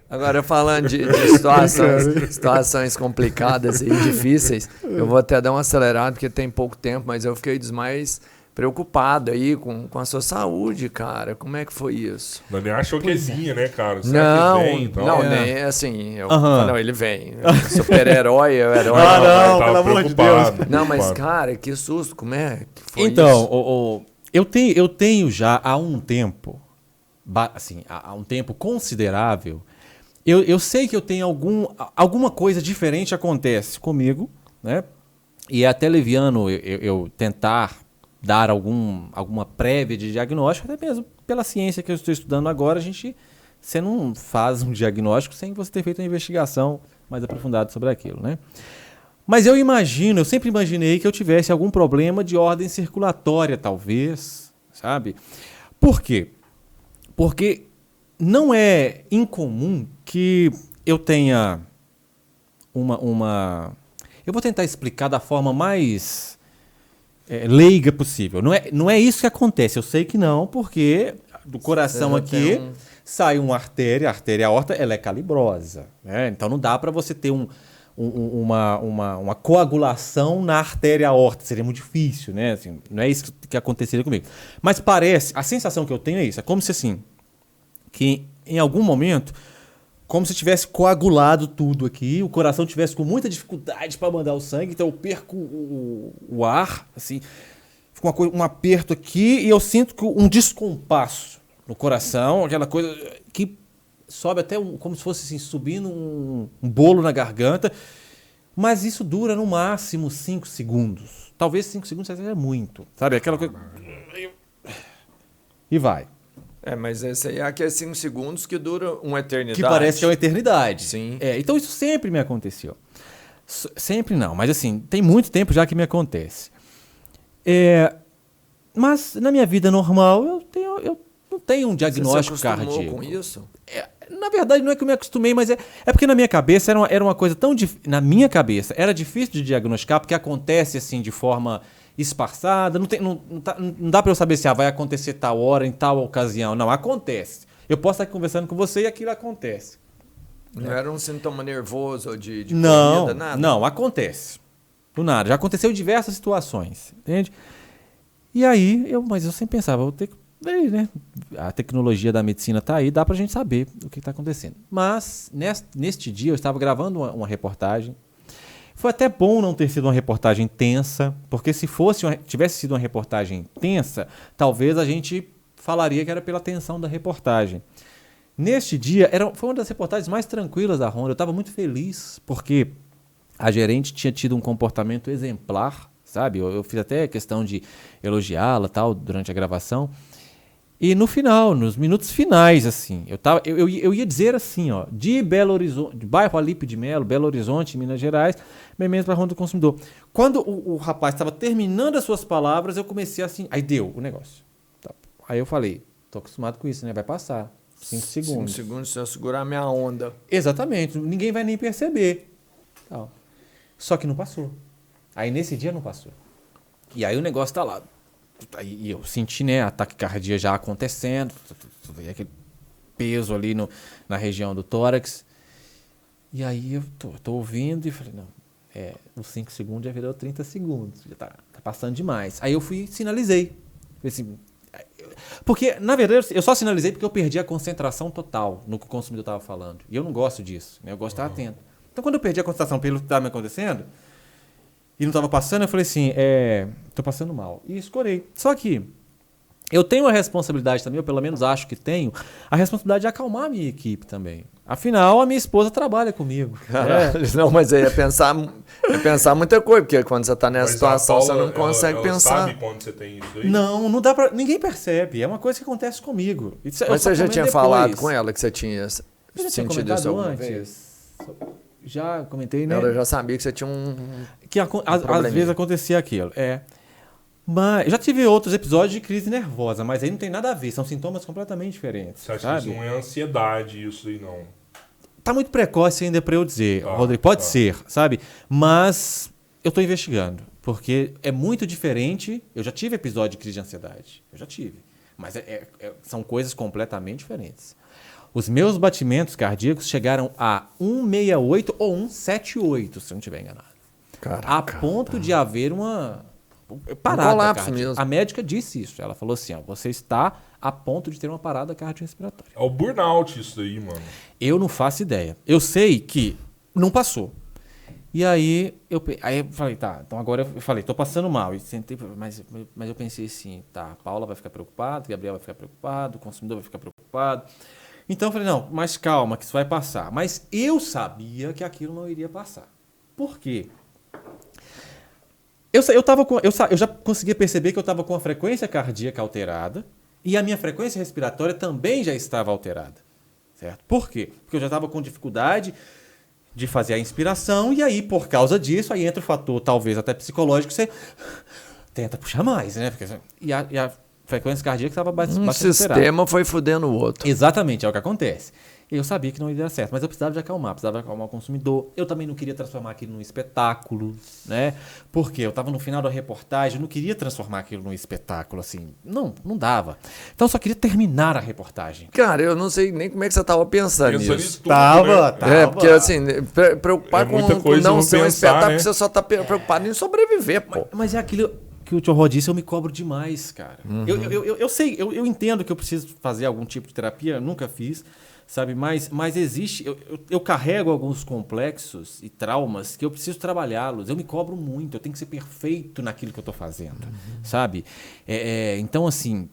Agora, falando de situações complicadas e difíceis, eu vou até dar uma acelerada, porque tem pouco tempo, mas eu fiquei dos mais preocupado aí com a sua saúde, cara. Como é que foi isso? Não, nem achou que vinha, né, cara? Não, vem, então? não, nem assim. Não, ele vem. Super-herói, é o herói. Não, pelo amor de Deus. Não, mas, cara, que susto, como é que foi então, isso? Eu tenho já há um tempo, assim, há um tempo considerável, eu sei que eu tenho alguma coisa diferente acontece comigo, né? E é até leviano eu tentar dar alguma prévia de diagnóstico, até mesmo pela ciência que eu estou estudando agora, você não faz um diagnóstico sem você ter feito uma investigação mais aprofundada sobre aquilo, né? Mas eu sempre imaginei que eu tivesse algum problema de ordem circulatória, talvez, sabe? Por quê? Porque não é incomum que eu tenha Eu vou tentar explicar da forma mais leiga possível. Não é isso que acontece. Eu sei que não, porque do coração aqui sai uma artéria, a artéria aorta, ela é calibrosa, né? Então não dá para você ter uma coagulação na artéria aorta. Seria muito difícil, né? Assim, não é isso que aconteceria comigo. Mas parece, a sensação que eu tenho é isso. É como se assim, que em algum momento, como se tivesse coagulado tudo aqui, o coração tivesse com muita dificuldade para mandar o sangue, então eu perco o ar, assim, fica um aperto aqui e eu sinto um descompasso no coração, aquela coisa que sobe até como se fosse assim, subindo um bolo na garganta, mas isso dura no máximo 5 segundos. Talvez 5 segundos seja muito, sabe? Aquela coisa... E vai. Mas esse aí é aqueles 5 segundos que dura uma eternidade. Que parece que é uma eternidade. Sim. Então isso sempre me aconteceu. Sempre não, mas assim, tem muito tempo já que me acontece. Mas na minha vida normal, eu não tenho um diagnóstico cardíaco. Você se acostumou com isso? Na verdade, não é que eu me acostumei, mas é porque na minha cabeça era uma coisa tão difícil. Na minha cabeça era difícil de diagnosticar, porque acontece assim de forma esparçada, não dá para eu saber se vai acontecer tal hora, em tal ocasião. Não, acontece. Eu posso estar aqui conversando com você e aquilo acontece. Não era um sintoma nervoso ou de comida, nada? Não, acontece. Do nada. Já aconteceu em diversas situações, entende? E aí, mas eu sempre pensava, vou ter que... né? A tecnologia da medicina está aí, dá para a gente saber o que está acontecendo. Mas, neste dia, eu estava gravando uma reportagem. Foi até bom não ter sido uma reportagem tensa, porque se tivesse sido uma reportagem tensa, talvez a gente falaria que era pela tensão da reportagem. Neste dia, foi uma das reportagens mais tranquilas da Honda. Eu estava muito feliz, porque a gerente tinha tido um comportamento exemplar, sabe? Eu fiz até questão de elogiá-la tal durante a gravação. E no final, nos minutos finais, assim, eu ia dizer assim, ó, de Belo Horizonte, de bairro Alípio de Melo, Belo Horizonte, Minas Gerais, Mementos para a Ronda do Consumidor. Quando o rapaz estava terminando as suas palavras, eu comecei assim, aí deu o negócio. Tá. Aí eu falei, tô acostumado com isso, né? Vai passar 5 segundos. 5 segundos se eu segurar a minha onda. Exatamente, ninguém vai nem perceber. Tal. Só que não passou. Aí nesse dia não passou. E aí o negócio tá lá. E eu senti, né, a taquicardia já acontecendo, aquele peso ali na região do tórax. E aí eu tô ouvindo e falei, não, os 5 segundos já virou 30 segundos, já tá passando demais. Aí eu sinalizei. Assim, porque, na verdade, eu só sinalizei porque eu perdi a concentração total no que o consumidor estava falando. E eu não gosto disso, né? Eu gosto de estar atento. Então, quando eu perdi a concentração pelo que estava me acontecendo, e não estava passando, eu falei assim, tô passando mal. E escorei. Só que eu tenho a responsabilidade também, eu pelo menos acho que tenho, a responsabilidade de acalmar a minha equipe também. Afinal, a minha esposa trabalha comigo. Não, mas aí é pensar muita coisa, porque quando você está nessa situação, você não consegue pensar. Sabe quando você tem isso aí? Não dá pra... Ninguém percebe. É uma coisa que acontece comigo. Mas você já tinha falado com ela que você tinha sentido isso alguma vez? Já comentei, né? Ela já sabia que você tinha que às vezes acontecia aquilo. Mas eu já tive outros episódios de crise nervosa, mas aí não tem nada a ver, são sintomas completamente diferentes. Você acha que isso não é ansiedade, isso aí não? Tá muito precoce ainda para eu dizer, Rodrigo, pode ser, sabe? Mas eu tô investigando, porque é muito diferente. Eu já tive episódio de crise de ansiedade, eu já tive, mas são coisas completamente diferentes. Os meus batimentos cardíacos chegaram a 168 ou 178, se eu não estiver enganado. Caraca, A ponto de haver uma parada colapso cardíaca. mesmo. A médica disse isso. Ela falou assim, ó, você está a ponto de ter uma parada cardiorrespiratória. É o burnout isso daí, mano. Eu não faço ideia. Eu sei que não passou. E aí eu falei, tá, então agora eu falei, tô passando mal. E sentei, mas eu pensei assim, tá, a Paula vai ficar preocupada, o Gabriel vai ficar preocupado, o consumidor vai ficar preocupado. Então eu falei, não, mas calma, que isso vai passar. Mas eu sabia que aquilo não iria passar. Por quê? Eu já conseguia perceber que eu estava com a frequência cardíaca alterada e a minha frequência respiratória também já estava alterada. Certo? Por quê? Porque eu já estava com dificuldade de fazer a inspiração e aí, por causa disso, aí entra o fator, talvez até psicológico, você tenta puxar mais, né? Porque, e a frequência cardíaca estava bastante alterada. Um sistema foi fudendo o outro. Exatamente, é o que acontece. Eu sabia que não ia dar certo, mas eu precisava de acalmar o consumidor. Eu também não queria transformar aquilo num espetáculo, né? Porque eu estava no final da reportagem, eu não queria transformar aquilo num espetáculo, assim. Não dava. Então eu só queria terminar a reportagem. Cara, eu não sei nem como é que você tava pensando Pensa nisso. nisso tudo, Tava. É, porque assim, preocupar É muita com coisa, não eu vou ser um pensar, espetáculo, né? você só tá preocupado em sobreviver, pô. Mas é aquilo que o Tio Rod disse, eu me cobro demais, cara. Eu sei, eu entendo que eu preciso fazer algum tipo de terapia, eu nunca fiz, sabe? Mas existe, eu carrego alguns complexos e traumas que eu preciso trabalhá-los. Eu me cobro muito, eu tenho que ser perfeito naquilo que eu estou fazendo, sabe? Então, assim,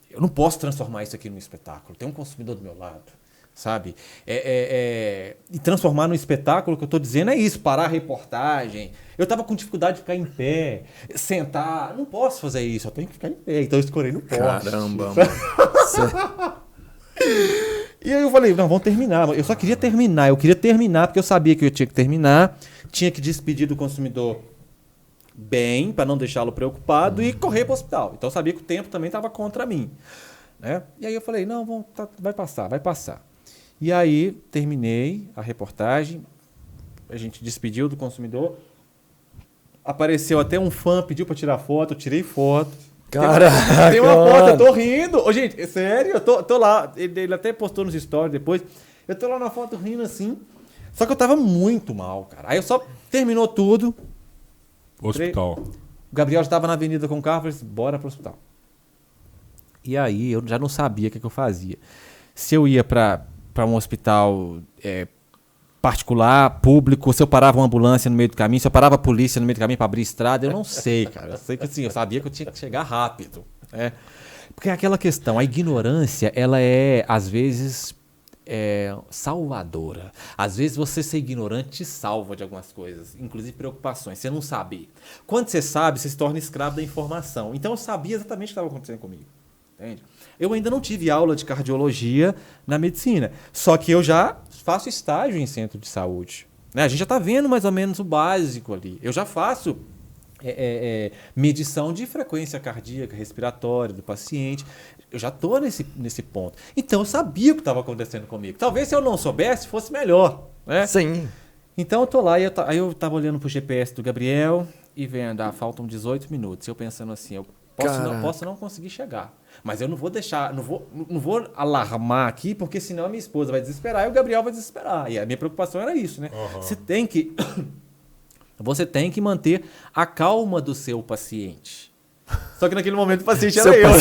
eu não posso transformar isso aqui num espetáculo. Tem um consumidor do meu lado, sabe? E transformar no espetáculo, que eu estou dizendo é isso, parar a reportagem. Eu estava com dificuldade de ficar em pé, sentar. Não posso fazer isso, eu tenho que ficar em pé. Então eu escorei no poste. Caramba, mano. E aí eu falei, não, vamos terminar. Eu só queria terminar. Eu queria terminar porque eu sabia que eu tinha que terminar. Tinha que despedir do consumidor bem, para não deixá-lo preocupado e correr para o hospital. Então eu sabia que o tempo também estava contra mim, né? E aí eu falei, não, vai passar. E aí terminei a reportagem. A gente despediu do consumidor. Apareceu até um fã, pediu para tirar foto. Eu tirei foto. Caraca, tem uma foto, eu mano. tô rindo. Ô, gente, é sério, eu tô lá. Ele até postou nos stories depois. Eu tô lá na foto rindo assim. Só que eu tava muito mal, cara. Aí eu só terminou tudo. Hospital. O Gabriel já tava na avenida com o carro. Falei assim, bora pro hospital. E aí eu já não sabia o que eu fazia. Se eu ia pra um hospital particular, público, se eu parava uma ambulância no meio do caminho, se eu parava a polícia no meio do caminho para abrir estrada, eu não sei, cara. Eu sei que assim, eu sabia que eu tinha que chegar rápido, né? Porque é aquela questão, a ignorância, ela é, às vezes, salvadora. Às vezes você ser ignorante te salva de algumas coisas, inclusive preocupações, você não sabe. Quando você sabe, você se torna escravo da informação. Então eu sabia exatamente o que estava acontecendo comigo, entende? Eu ainda não tive aula de cardiologia na medicina, só que eu já faço estágio em centro de saúde, né? A gente já está vendo mais ou menos o básico ali. Eu já faço medição de frequência cardíaca, respiratória do paciente. Eu já estou nesse ponto. Então eu sabia o que estava acontecendo comigo. Talvez se eu não soubesse, fosse melhor, né? Sim. Então eu tô lá e aí eu estava olhando pro GPS do Gabriel e vendo, faltam 18 minutos. Eu pensando assim, eu posso não conseguir chegar. Mas eu não vou deixar, não vou alarmar aqui, porque senão a minha esposa vai desesperar e o Gabriel vai desesperar. E a minha preocupação era isso, né? Uhum. Você tem que manter a calma do seu paciente. Só que naquele momento o paciente era eu.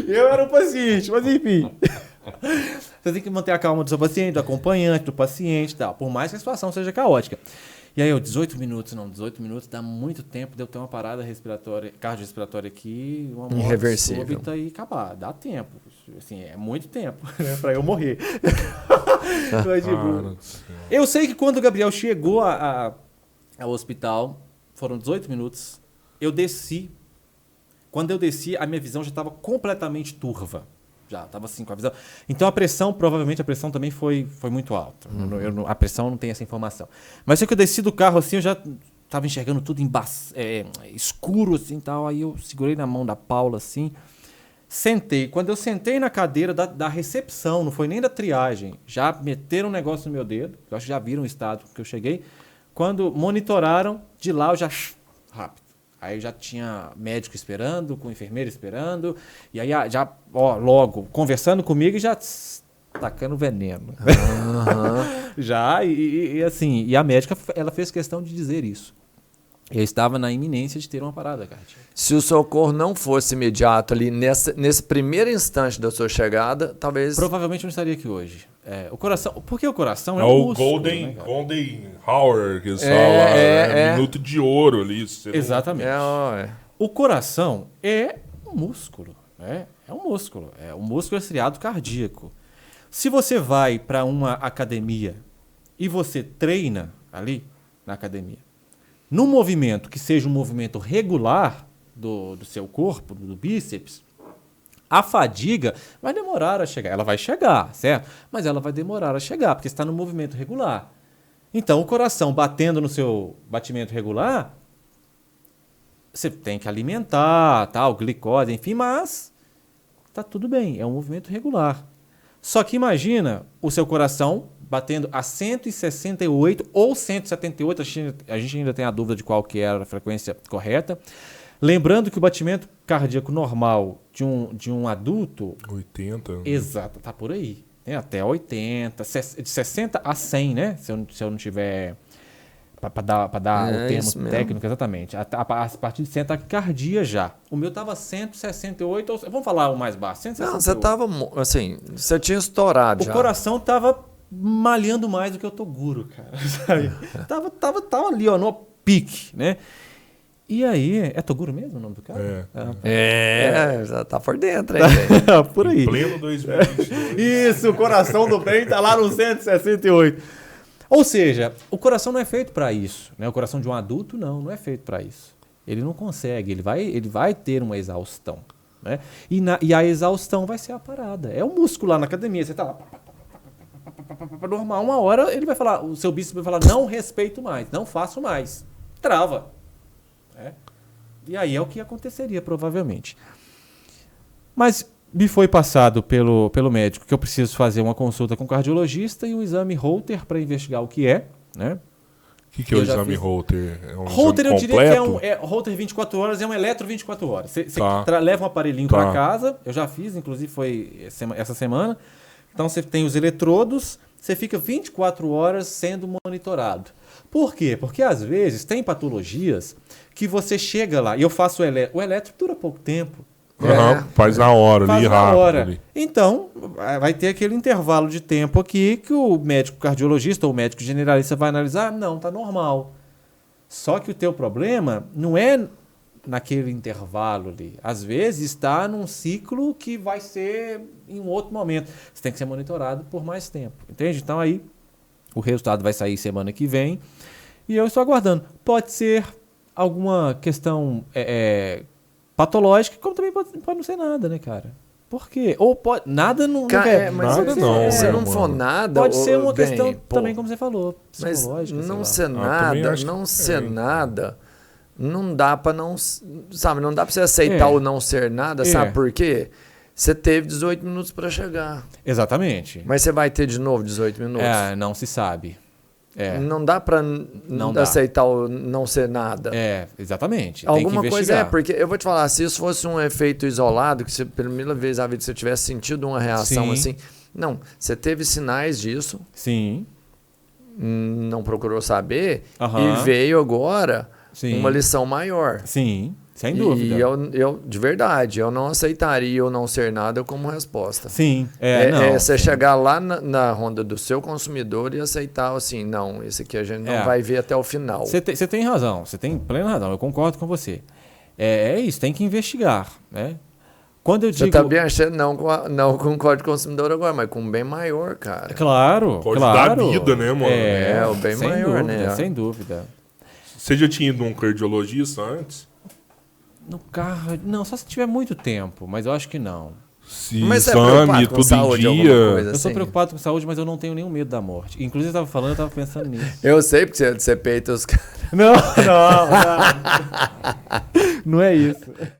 Eu era o paciente, mas enfim. Você tem que manter a calma do seu paciente, do acompanhante, do paciente e tal. Por mais que a situação seja caótica. E aí 18 minutos dá muito tempo de eu ter uma parada cardiorrespiratória aqui, uma morte irreversível. súbita e acabar. Dá tempo. Assim, é muito tempo, né, pra eu morrer. Mas, tipo, eu sei que quando o Gabriel chegou ao hospital, foram 18 minutos, eu desci. Quando eu desci, a minha visão já estava completamente turva. Já estava assim com a visão. Então provavelmente a pressão também foi muito alta. A pressão não tem essa informação. Mas sei que eu desci do carro assim, eu já estava enxergando tudo escuro assim tal. Aí eu segurei na mão da Paula assim, sentei. Quando eu sentei na cadeira da recepção, não foi nem da triagem, já meteram um negócio no meu dedo. Eu acho que já viram o estado que eu cheguei. Quando monitoraram, de lá eu já rápido. Aí já tinha médico esperando, com enfermeira esperando, e aí já logo conversando comigo e já tacando veneno. Aham. Já, e assim, e a médica, ela fez questão de dizer isso. Eu estava na iminência de ter uma parada cardíaca. Se o socorro não fosse imediato ali, nesse primeiro instante da sua chegada, talvez... Provavelmente eu não estaria aqui hoje. O coração, porque o coração É é o músculo, Golden, né, cara? Golden Hour, que eles falam. Minuto de ouro ali. Exatamente. É. O coração é um músculo, né? É um músculo. É um músculo estriado cardíaco. Se você vai para uma academia e você treina ali na academia, num movimento que seja um movimento regular do seu corpo, do bíceps, a fadiga vai demorar a chegar. Ela vai chegar, certo? Mas ela vai demorar a chegar, porque está no movimento regular. Então, o coração batendo no seu batimento regular, você tem que alimentar, tal, glicose, enfim, mas tá tudo bem, é um movimento regular. Só que imagina o seu coração batendo a 168 ou 178, a gente ainda tem a dúvida de qual que era a frequência correta. Lembrando que o batimento cardíaco normal de um adulto... 80. Exato, tá por aí. Né? Até 80, de 60 a 100, né? Se eu não tiver... Para dar o termo técnico, exatamente. A partir de 100 taquicardia já. O meu tava 168, vamos falar o mais baixo, 168. Não, você tava, assim, você tinha estourado já. O coração tava malhando mais do que o Toguro, cara. Sabe? tava ali, ó, no pique, né? E aí, é Toguro mesmo o nome do cara? Já tá por dentro aí, velho. Por aí. Em pleno 2022. Isso, o coração do bem tá lá no 168. Ou seja, o coração não é feito para isso, né? O coração de um adulto não é feito para isso. Ele não consegue, ele vai ter uma exaustão, né? E a exaustão vai ser a parada. É o músculo lá na academia, você tá lá normal, uma hora ele vai falar, o seu bíceps vai falar, não respeito mais, não faço mais. Trava. Né? E aí é o que aconteceria, provavelmente. Mas me foi passado pelo médico que eu preciso fazer uma consulta com o cardiologista e um exame Holter para investigar o que é, né? O que é o exame Holter? É um Holter eu exame diria que completo? Holter 24 horas, é um eletro 24 horas. Você Tá. leva um aparelhinho para casa, eu já fiz, inclusive foi essa semana. Então você tem os eletrodos, você fica 24 horas sendo monitorado. Por quê? Porque às vezes tem patologias que você chega lá, e eu faço o eletro dura pouco tempo. Faz na hora Faz ali, na rápido. hora. Ali. Então, vai ter aquele intervalo de tempo aqui que o médico cardiologista ou o médico generalista vai analisar. Não, tá normal. Só que o teu problema não é naquele intervalo ali. Às vezes está num ciclo que vai ser em um outro momento. Você tem que ser monitorado por mais tempo. Entende? Então aí o resultado vai sair semana que vem e eu estou aguardando. Pode ser alguma questão patológica, como também pode não ser nada, né, cara? Por quê? Ou pode... Nada não... Mas nada não, se não mano. for nada... Pode ser uma bem, questão pô, também, como você falou, mas psicológica. não sei ser lá. também nada, acho não que ser tem. nada, não dá pra não... Sabe, não dá pra você aceitar o não ser nada, sabe por quê? Você teve 18 minutos pra chegar. Exatamente. Mas você vai ter de novo 18 minutos? Não se sabe. Não dá pra Não dá. aceitar o não ser nada. Exatamente. Alguma tem que coisa investigar. porque eu vou te falar, se isso fosse um efeito isolado, que você, pela primeira vez na vida você tivesse sentido uma reação Sim. assim, não, você teve sinais disso, Sim. não procurou saber Aham. e veio agora Sim. uma lição maior. Sim, sem dúvida. E eu, de verdade, eu não aceitaria o não ser nada como resposta. Sim. Você chegar lá na ronda do seu consumidor e aceitar assim, não, esse aqui a gente não vai ver até o final. Você tem razão, você tem plena razão, eu concordo com você. É isso, tem que investigar, né? Quando eu Você digo... tá bem achando não com o Código Consumidor agora, mas com um bem maior, cara. Claro, Pode claro. dar vida, né, mano? O bem sem maior, dúvida, né? Sem dúvida. Você já tinha ido num cardiologista antes? No carro... Não, só se tiver muito tempo, mas eu acho que não. Se Mas você é exame, preocupado com tudo saúde, em alguma dia. coisa Eu sou assim? preocupado com saúde, mas eu não tenho nenhum medo da morte. Inclusive, eu tava pensando nisso. Eu sei, porque você peita os caras. Não. Não é isso.